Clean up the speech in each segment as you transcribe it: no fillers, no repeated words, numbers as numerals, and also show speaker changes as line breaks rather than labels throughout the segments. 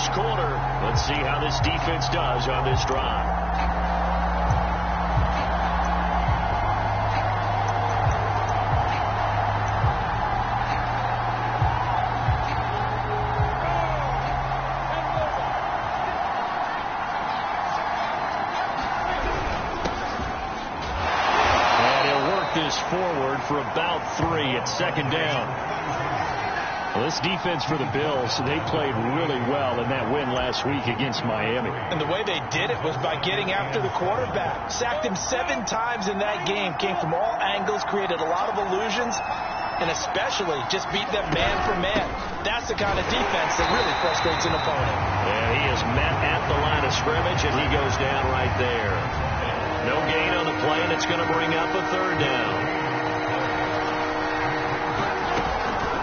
first quarter. Let's see how this defense does on this drive. Forward for about 3 at second down. Well, this defense for the Bills, they played really well in that win last week against Miami.
And the way they did it was by getting after the quarterback. Sacked him 7 times in that game. Came from all angles, created a lot of illusions, and especially just beat them man for man. That's the kind of defense that really frustrates an opponent.
And he is met at the line of scrimmage, and he goes down right there. No gain on the play, and it's going to bring up a third down.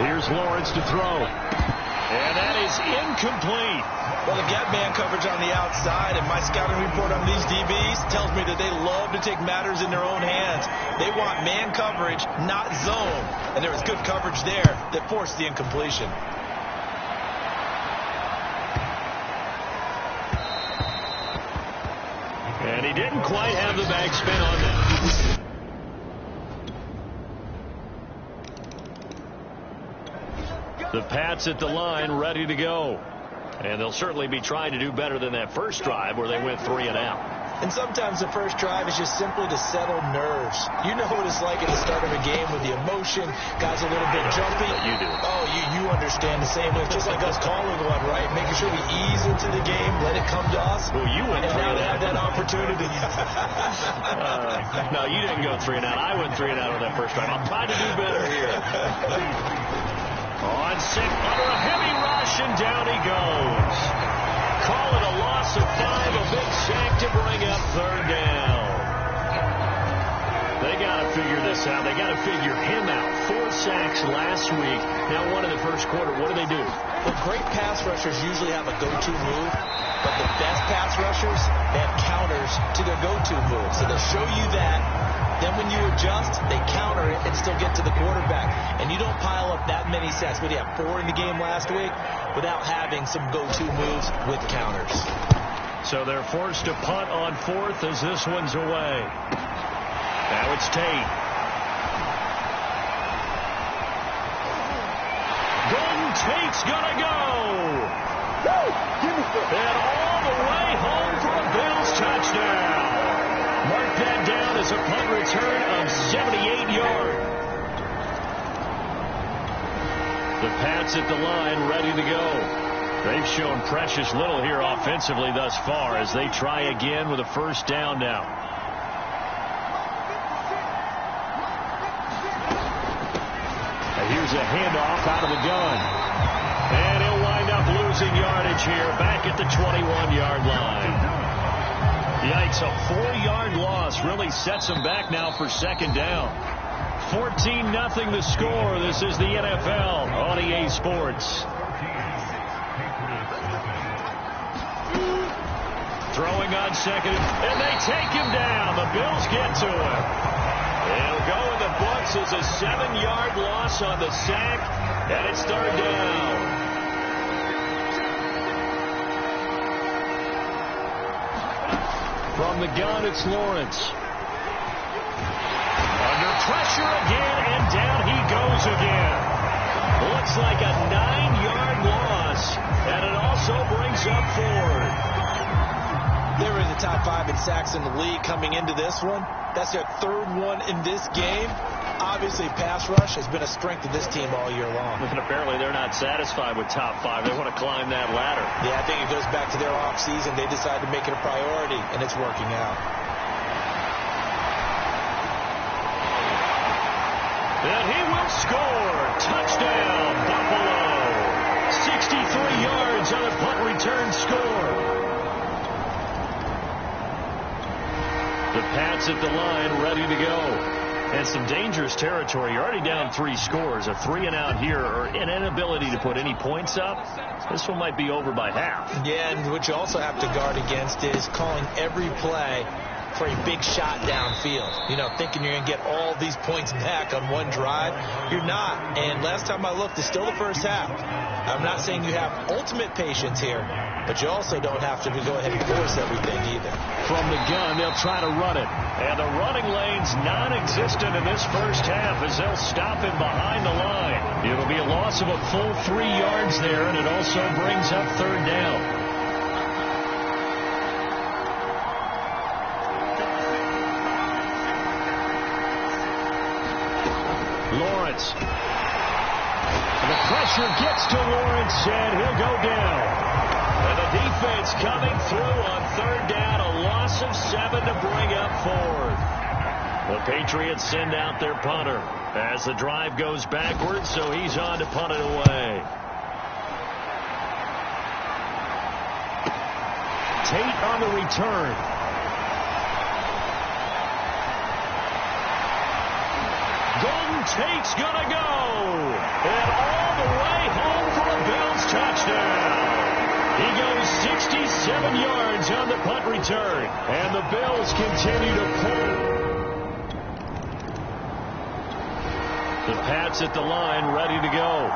Here's Lawrence to throw. And that is incomplete.
Well, they got man coverage on the outside, and my scouting report on these DBs tells me that they love to take matters in their own hands. They want man coverage, not zone. And there was good coverage there that forced the incompletion.
And he didn't quite have the bag spin on that. The Pats at the line, ready to go. And they'll certainly be trying to do better than that first drive where they went 3 and out.
And sometimes the first drive is just simply to settle nerves. You know what it's like at the start of a game with the emotion. Guys a little bit jumpy.
You do.
Oh, you understand the same way. Just like us calling one, right? Making sure we ease into the game, let it come to us.
Well, you went
and
3
now
and
they
out.
have that opportunity.
No, you didn't go 3 and out. I went 3 and out on that first drive. I'm trying to do better here. On 6, under a heavy rush, and down he goes. Call it a loss of 5, a big sack to bring up third down. They got to figure this out. They got to figure him out. 4 sacks last week. Now one in the first quarter. What do?
Well, great pass rushers usually have a go-to move, but the best pass rushers, they have counters to their go-to move. So they'll show you that. Then when you adjust, they counter it and still get to the quarterback. And you don't pile up that many sacks. What do you have, 4 in the game last week? Without having some go-to moves with counters.
So they're forced to punt on 4th as this one's away. Now it's Tate. Golden Tate's gonna go. And all the way home for a Bills touchdown. Mark that down as a punt return of 78 yards. The Pats at the line, ready to go. They've shown precious little here offensively thus far as they try again with a first down now. Here's a handoff out of the gun. And he'll wind up losing yardage here back at the 21-yard line. Yikes, a 4-yard loss really sets them back now for second down. 14-0 the score. This is the NFL on EA Sports. Throwing on second, and they take him down. The Bills get to him. It'll go in the books as a 7-yard loss on the sack, and it's third down. From the gun, it's Lawrence. Under pressure again, and down he goes again. Looks like a 9-yard loss, and it also brings up Ford.
They were in the top 5 in sacks in the league coming into this one. That's their 3rd one in this game. Obviously, pass rush has been a strength of this team all year long.
And apparently they're not satisfied with top 5. They want to climb that ladder.
Yeah, I think it goes back to their offseason. They decided to make it a priority, and it's working out.
And he will score. Touchdown, Buffalo. 63 yards on a punt return score. The Pats at the line, ready to go. And some dangerous territory. You're already down 3 scores. A 3 and out here, or an inability to put any points up. This one might be over by half.
Yeah, and what you also have to guard against is calling every play for a big shot downfield. You know, thinking you're going to get all these points back on one drive. You're not. And last time I looked, it's still the first half. I'm not saying you have ultimate patience here, but you also don't have to go ahead and force everything either.
From the gun, they'll try to run it. And the running lane's non-existent in this first half as they'll stop him behind the line. It'll be a loss of a full 3 yards there, and it also brings up third down. Lawrence. The pressure gets to Lawrence, and he'll go down. And the defense coming through on third down, a loss of 7 to bring up fourth. The Patriots send out their punter as the drive goes backwards, so he's on to punt it away. Tate on the return. Golden Tate's gonna go. And all the way home for a Bills touchdown. He goes 67 yards on the punt return. And the Bills continue to pull. The Pats at the line, ready to go.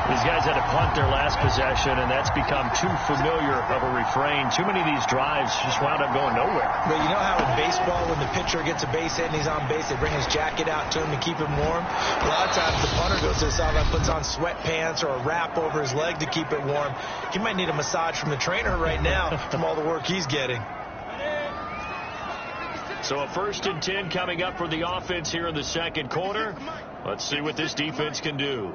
These guys had to punt their last possession, and that's become too familiar of a refrain. Too many of these drives just wound up going nowhere.
But you know how in baseball, when the pitcher gets a base hit and he's on base, they bring his jacket out to him to keep him warm? A lot of times the punter goes to the sideline, puts on sweatpants or a wrap over his leg to keep it warm. He might need a massage from the trainer right now from all the work he's getting.
So a 1st and 10 coming up for the offense here in the second quarter. Let's see what this defense can do.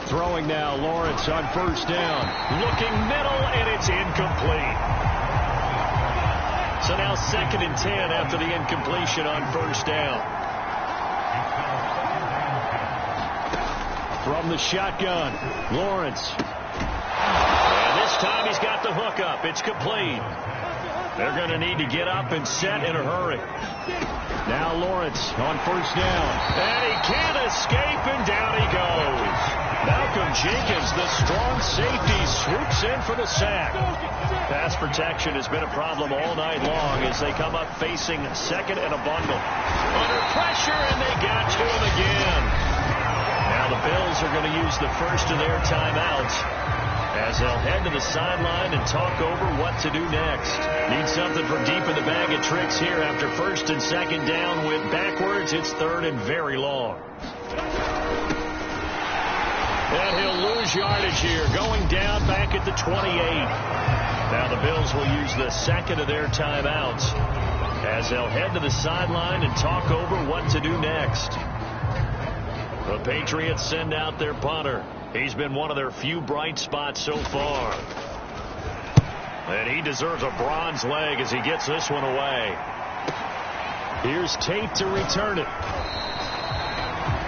Throwing now, Lawrence on first down. Looking middle, and it's incomplete. So now 2nd and 10 after the incompletion on first down. From the shotgun, Lawrence. And this time he's got the hook up. It's complete. They're going to need to get up and set in a hurry. Now Lawrence on first down. And he can't escape, and down he goes. Malcolm Jenkins, the strong safety, swoops in for the sack. Pass protection has been a problem all night long as they come up facing 2nd and a bundle. Under pressure, and they got to him again. Now the Bills are going to use the first of their timeouts as they'll head to the sideline and talk over what to do next. Need something from deep in the bag of tricks here after 1st and 2nd down. Went backwards. It's 3rd and very long. And he'll lose yardage here, going down back at the 28. Now the Bills will use the 2nd of their timeouts as they'll head to the sideline and talk over what to do next. The Patriots send out their punter. He's been one of their few bright spots so far. And he deserves a bronze leg as he gets this one away. Here's Tate to return it.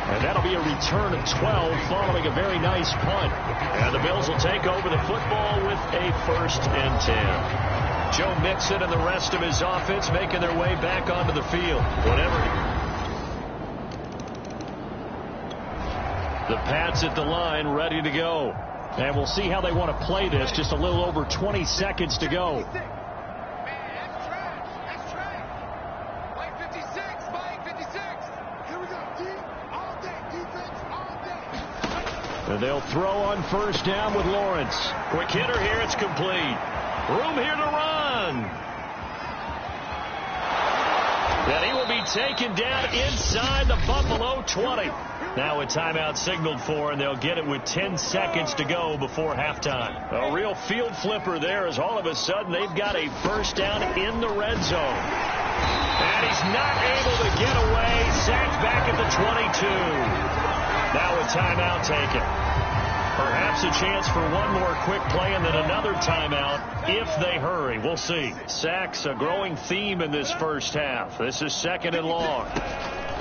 And that'll be a return of 12 following a very nice punt. And the Bills will take over the football with a 1st and 10. Joe Mixon and the rest of his offense making their way back onto the field. The Pats at the line, ready to go. And we'll see how they want to play this. Just a little over 20 seconds to go. And they'll throw on first down with Lawrence. Quick hitter here. It's complete. Room here to run. And he will be taken down inside the Buffalo 20. Now a timeout signaled for, and they'll get it with 10 seconds to go before halftime. A real field flipper there as all of a sudden they've got a first down in the red zone. And he's not able to get away. Sacked back at the 22. Now a timeout taken. Perhaps a chance for one more quick play and then another timeout if they hurry. We'll see. Sacks, a growing theme in this first half. This is 2nd and long.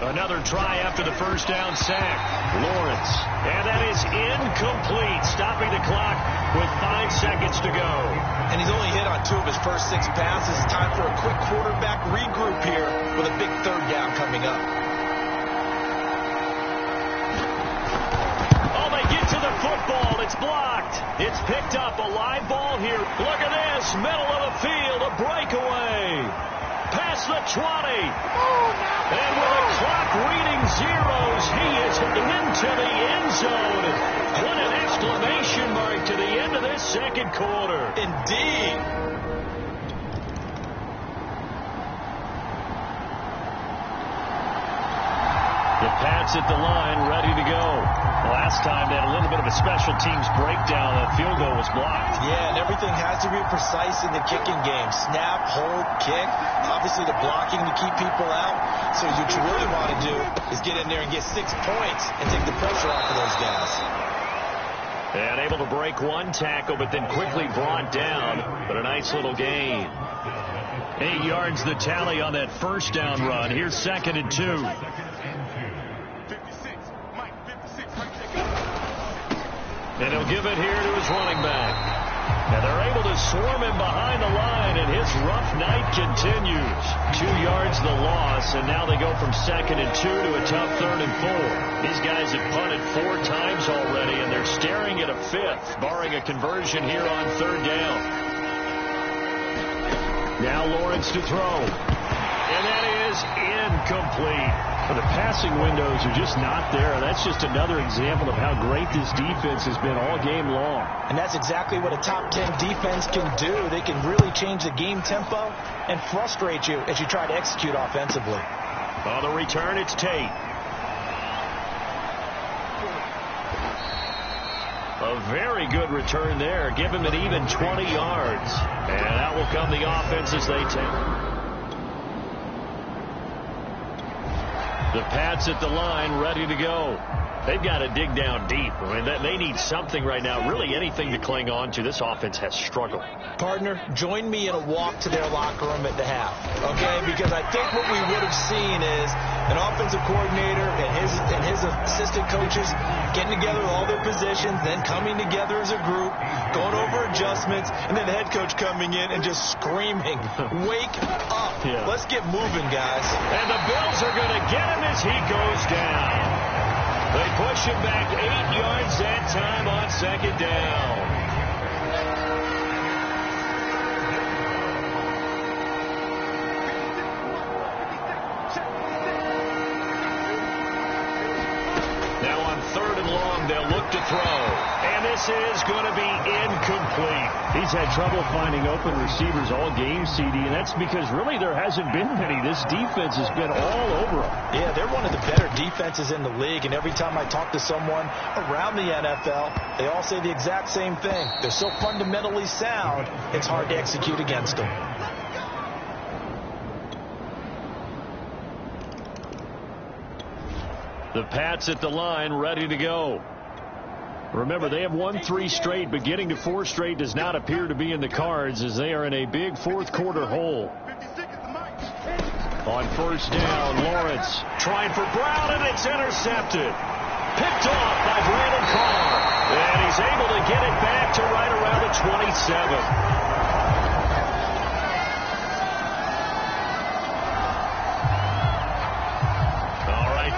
Another try after the first down sack. Lawrence. And that is incomplete. Stopping the clock with 5 seconds to go.
And he's only hit on 2 of his first 6 passes. Time for a quick quarterback regroup here with a big 3rd down coming up.
Oh, they get to the football. It's blocked. It's picked up, a live ball here. Look at this, middle of the field, a breakaway. Past the 20. And with the clock reading zeros, he is into the end zone. What an exclamation mark to the end of this second quarter.
Indeed.
The Pats at the line, ready to go. Last time they had a little bit of a special teams breakdown. That field goal was blocked.
Yeah, and everything has to be precise in the kicking game. Snap, hold, kick. Obviously the blocking to keep people out. So what you really want to do is get in there and get 6 points and take the pressure off of those guys.
And able to break one tackle, but then quickly brought down. But a nice little gain. 8 yards the tally on that first down run. Here's 2nd and 2. And he'll give it here to his running back. And they're able to swarm him behind the line, and his rough night continues. 2 yards the loss, and now they go from 2nd and 2 to a tough 3rd and 4. These guys have punted 4 times already, and they're staring at a 5th, barring a conversion here on 3rd down. Now Lawrence to throw. And that is incomplete. The passing windows are just not there. That's just another example of how great this defense has been all game long.
And that's exactly what a top 10 defense can do. They can really change the game tempo and frustrate you as you try to execute offensively.
On the return, it's Tate. A very good return there. Give him an even 20 yards. And out will come the offense as they take. The Pats at the line, ready to go. They've got to dig down deep. I mean, they need something right now, really anything to cling on to. This offense has struggled.
Partner, join me in a walk to their locker room at the half, okay? Because I think what we would have seen is an offensive coordinator and his assistant coaches getting together with all their positions, then coming together as a group, going over adjustments, and then the head coach coming in and just screaming, wake up. Yeah. Let's get moving, guys.
And the Bills are going to get him as he goes down. They push him back 8 yards that time on 2nd down. Now on 3rd and long, they'll look to throw. And this is going to be incomplete. He's had trouble finding open receivers all game, CD, and that's because really there hasn't been many. This defense has been all over them.
Yeah, they're one of the better defenses in the league, and every time I talk to someone around the NFL, they all say the exact same thing. They're so fundamentally sound, it's hard to execute against them.
The Pats at the line, ready to go. Remember, they have won 3 straight, but getting to 4 straight does not appear to be in the cards as they are in a big 4th quarter hole. On 1st down, Lawrence trying for Brown, and it's intercepted. Picked off by Brandon Carr. And he's able to get it back to right around the 27.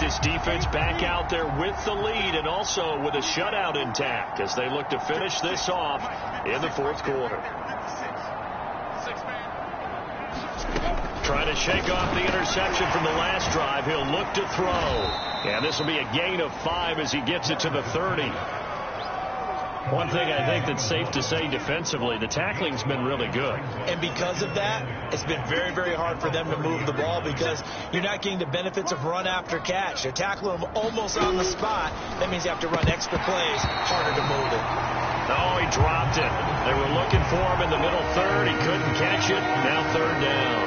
This defense back out there with the lead and also with a shutout intact as they look to finish this off in the 4th quarter. Trying to shake off the interception from the last drive. He'll look to throw. And this will be a gain of 5 as he gets it to the 30. One thing I think that's safe to say defensively, the tackling's been really good.
And because of that, it's been very, very hard for them to move the ball because you're not getting the benefits of run after catch. They're tackling them almost on the spot. That means you have to run extra plays, harder to move it.
Oh, he dropped it. They were looking for him in the middle 3rd. He couldn't catch it. Now 3rd down.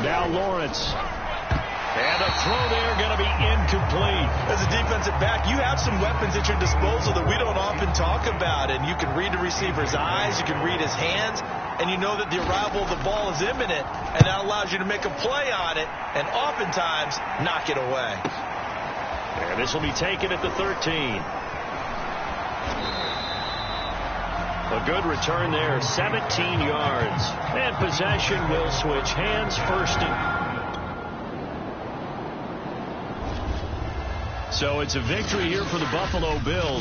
Now Lawrence. And the throw there going to be incomplete.
As a defensive back, you have some weapons at your disposal that we don't often talk about. And you can read the receiver's eyes, you can read his hands, and you know that the arrival of the ball is imminent. And that allows you to make a play on it and oftentimes knock it away.
And this will be taken at the 13. A good return there, 17 yards. And possession will switch hands. 1st and So it's a victory here for the Buffalo Bills.